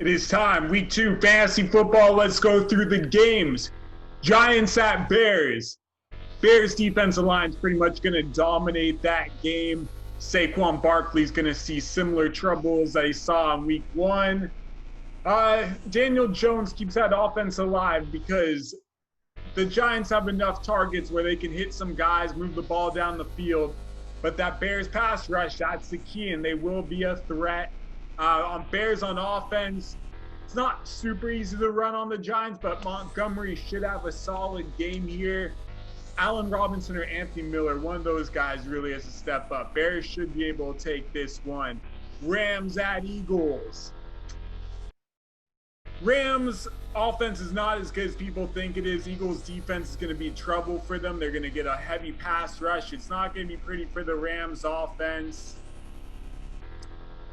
It is time. Week 2, fantasy football. Let's go through the games. Giants at Bears. Bears defensive line is pretty much going to dominate that game. Saquon Barkley's going to see similar troubles that he saw in week 1. Daniel Jones keeps that offense alive because the Giants have enough targets where they can hit some guys, move the ball down the field. But that Bears pass rush, that's the key, and they will be a threat. On Bears on offense, it's not super easy to run on the Giants, but Montgomery should have a solid game here. Allen Robinson or Anthony Miller, one of those guys really has to step up. Bears should be able to take this one. Rams at Eagles. Rams offense is not as good as people think it is. Eagles defense is going to be trouble for them. They're going to get a heavy pass rush. It's not going to be pretty for the Rams offense.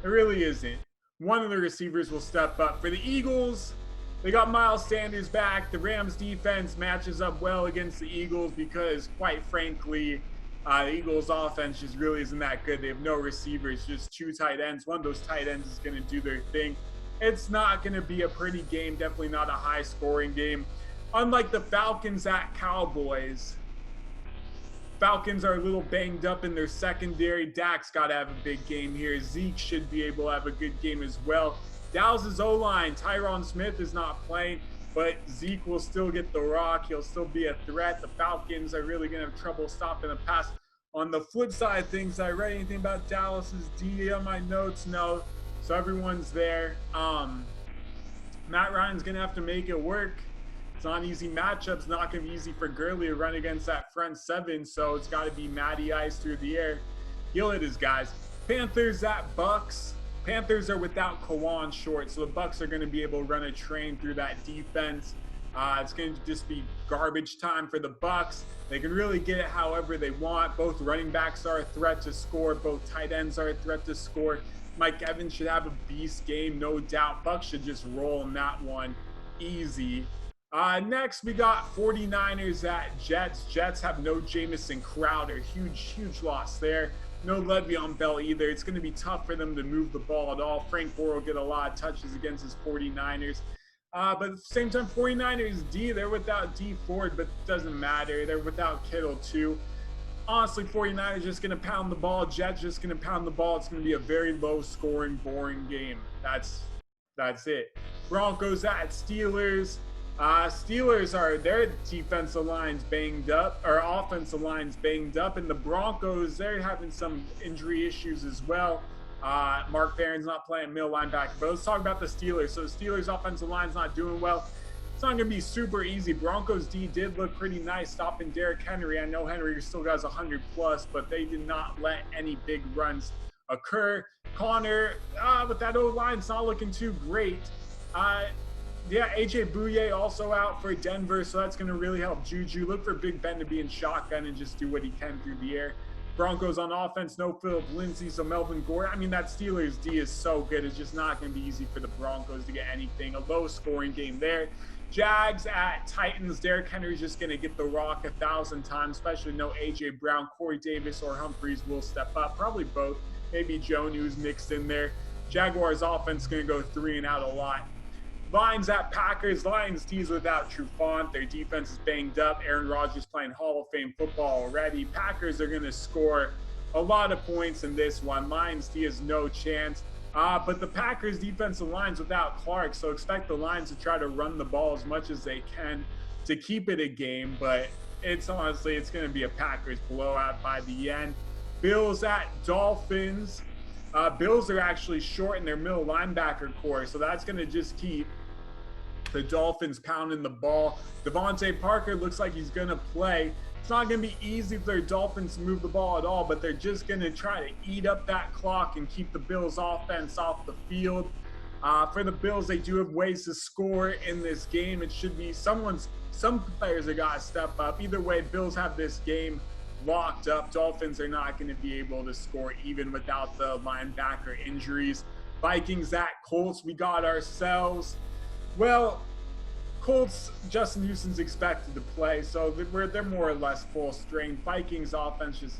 It really isn't. One of the receivers will step up. For the Eagles, they got Miles Sanders back. The Rams defense matches up well against the Eagles because, quite frankly, the Eagles offense just really isn't that good. They have no receivers, just 2 tight ends. One of those tight ends is going to do their thing. It's not going to be a pretty game, definitely not a high-scoring game. Unlike the Falcons at Cowboys, Falcons are a little banged up in their secondary. Dak's got to have a big game here. Zeke should be able to have a good game as well. Dallas' O-line, Tyron Smith is not playing, but Zeke will still get the rock. He'll still be a threat. The Falcons are really going to have trouble stopping the pass. On the flip side of things, I read anything about Dallas' D on my notes? No. So everyone's there. Matt Ryan's going to have to make it work. It's not an easy matchup. It's not going to be easy for Gurley to run against that front 7, so it's got to be Matty Ice through the air. He'll hit his guys. Panthers at Bucks. Panthers are without Kawan Short, so the Bucks are going to be able to run a train through that defense. It's going to just be garbage time for the Bucks. They can really get it however they want. Both running backs are a threat to score. Both tight ends are a threat to score. Mike Evans should have a beast game, no doubt. Bucks should just roll in that one easy. Next, we got 49ers at Jets. Jets have no Jamison Crowder. Huge loss there. No Le'Veon Bell either. It's going to be tough for them to move the ball at all. Frank Gore will get a lot of touches against his 49ers. But at the same time, 49ers D, they're without D Ford, but it doesn't matter. They're without Kittle too. Honestly, 49ers just going to pound the ball. Jets just going to pound the ball. It's going to be a very low-scoring, boring game. That's it. Broncos at Steelers. Steelers are their defensive line's banged up, or offensive line's banged up, and the Broncos, they're having some injury issues as well. Mark Barron's not playing middle linebacker, but let's talk about the Steelers. So the Steelers' offensive line's not doing well. It's not going to be super easy. Broncos D did look pretty nice stopping Derrick Henry. I know Henry still has 100+, but they did not let any big runs occur. Connor, but that O-line's not looking too great. Yeah, A.J. Bouye also out for Denver, so that's going to really help Juju. Look for Big Ben to be in shotgun and just do what he can through the air. Broncos on offense, no Philip Lindsay, so Melvin Gordon. I mean, that Steelers D is so good. It's just not going to be easy for the Broncos to get anything. A low-scoring game there. Jags at Titans. Derrick Henry's just going to get the rock 1,000 times, especially no A.J. Brown. Corey Davis or Humphreys will step up. Probably both. Maybe Jonu's mixed in there. Jaguars offense going to go 3 and out a lot. Lions at Packers. Lions D's without Trufant. Their defense is banged up. Aaron Rodgers playing Hall of Fame football already. Packers are going to score a lot of points in this one. Lions D has no chance. But the Packers defensive line's without Clark, so expect the Lions to try to run the ball as much as they can to keep it a game. But it's going to be a Packers blowout by the end. Bills at Dolphins. Bills are actually short in their middle linebacker core, so that's going to just keep the Dolphins pounding the ball. Devontae Parker looks like he's going to play. It's not going to be easy for the Dolphins to move the ball at all, but they're just going to try to eat up that clock and keep the Bills' offense off the field. For the Bills, they do have ways to score in this game. It should be some players have got to step up. Either way, Bills have this game locked up. Dolphins are not going to be able to score even without the linebacker injuries. Vikings at Colts. We got ourselves, well, Colts, Justin Houston's expected to play, so they're more or less full strength. Vikings offense just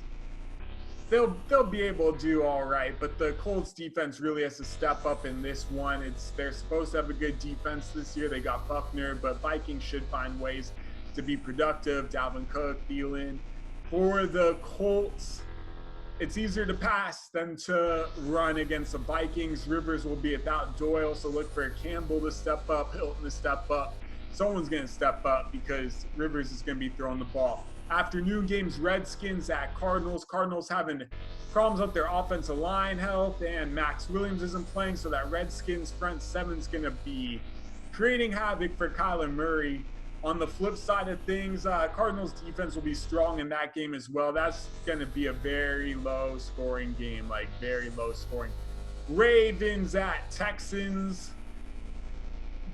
they'll be able to do all right, but the Colts defense really has to step up in this one. They're supposed to have a good defense this year. They got Buckner, but Vikings should find ways to be productive. Dalvin Cook, Thielen. For the Colts, it's easier to pass than to run against the Vikings. Rivers will be without Doyle, so look for Campbell to step up, Hilton to step up. Someone's going to step up because Rivers is going to be throwing the ball. Afternoon games, Redskins at Cardinals. Cardinals having problems with their offensive line health, and Max Williams isn't playing, so that Redskins front seven is going to be creating havoc for Kyler Murray. On the flip side of things, Cardinals defense will be strong in that game as well. That's going to be a very low scoring game, like very low scoring. Ravens at Texans.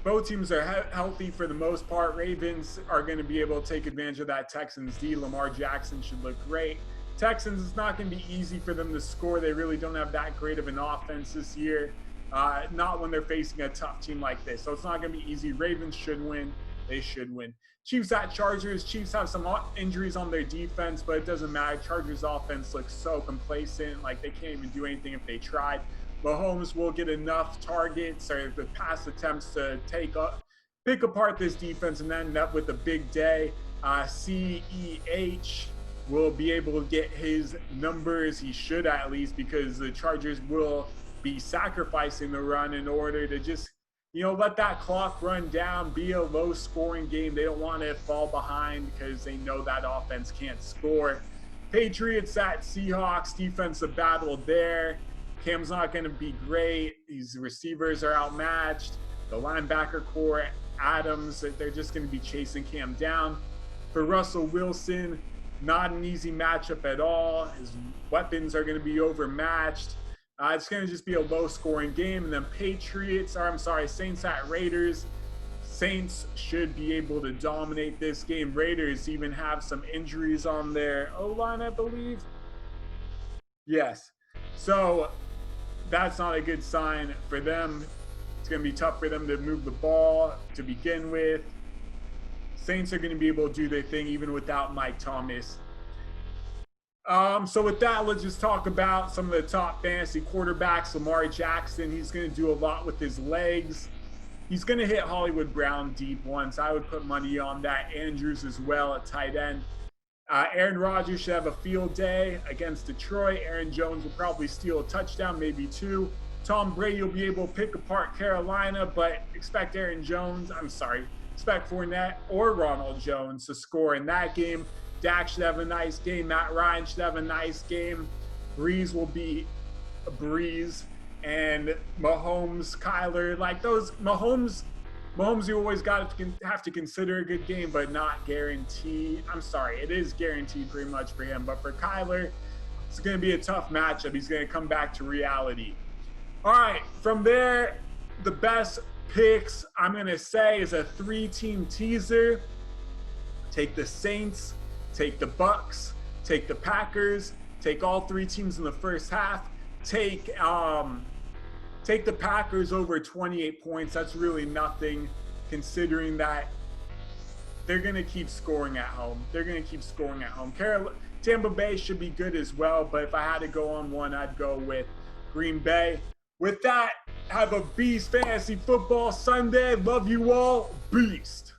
Both teams are healthy for the most part. Ravens are going to be able to take advantage of that Texans D. Lamar Jackson should look great. Texans, it's not going to be easy for them to score. They really don't have that great of an offense this year. Not when they're facing a tough team like this. So it's not going to be easy. Ravens should win. They should win. Chiefs at Chargers. Chiefs have some injuries on their defense, but it doesn't matter. Chargers offense looks so complacent. Like they can't even do anything if they tried. Mahomes will get enough targets or the pass attempts to pick apart this defense and end up with a big day. CEH will be able to get his numbers. He should at least, because the Chargers will be sacrificing the run in order to just, let that clock run down, be a low scoring game. They don't want to fall behind because they know that offense can't score. Patriots at Seahawks, defensive battle there. Cam's not going to be great. These receivers are outmatched. The linebacker core, Adams, they're just going to be chasing Cam down. For Russell Wilson, not an easy matchup at all. His weapons are going to be overmatched. It's going to just be a low-scoring game. And then Saints at Raiders. Saints should be able to dominate this game. Raiders even have some injuries on their O-line, I believe. Yes. So that's not a good sign for them. It's going to be tough for them to move the ball to begin with. Saints are going to be able to do their thing even without Mike Thomas. So with that, let's just talk about some of the top fantasy quarterbacks. Lamar Jackson, he's going to do a lot with his legs. He's going to hit Hollywood Brown deep once. I would put money on that. Andrews as well at tight end. Aaron Rodgers should have a field day against Detroit. Aaron Jones will probably steal a touchdown, maybe two. Tom Brady will be able to pick apart Carolina, but expect Fournette or Ronald Jones to score in that game. Dak should have a nice game. Matt Ryan should have a nice game. Breeze will be a breeze. And Mahomes, Kyler, like those Mahomes, you always have to consider a good game, but not guaranteed. It is guaranteed pretty much for him. But for Kyler, it's going to be a tough matchup. He's going to come back to reality. All right, from there, the best picks I'm going to say is a 3-team teaser. Take the Saints, take the Bucks, take the Packers, take all 3 teams in the first half. Take the Packers over 28 points. That's really nothing, considering that they're going to keep scoring at home. Tampa Bay should be good as well, but if I had to go on one, I'd go with Green Bay. With that, have a Beast Fantasy Football Sunday. Love you all. Beast.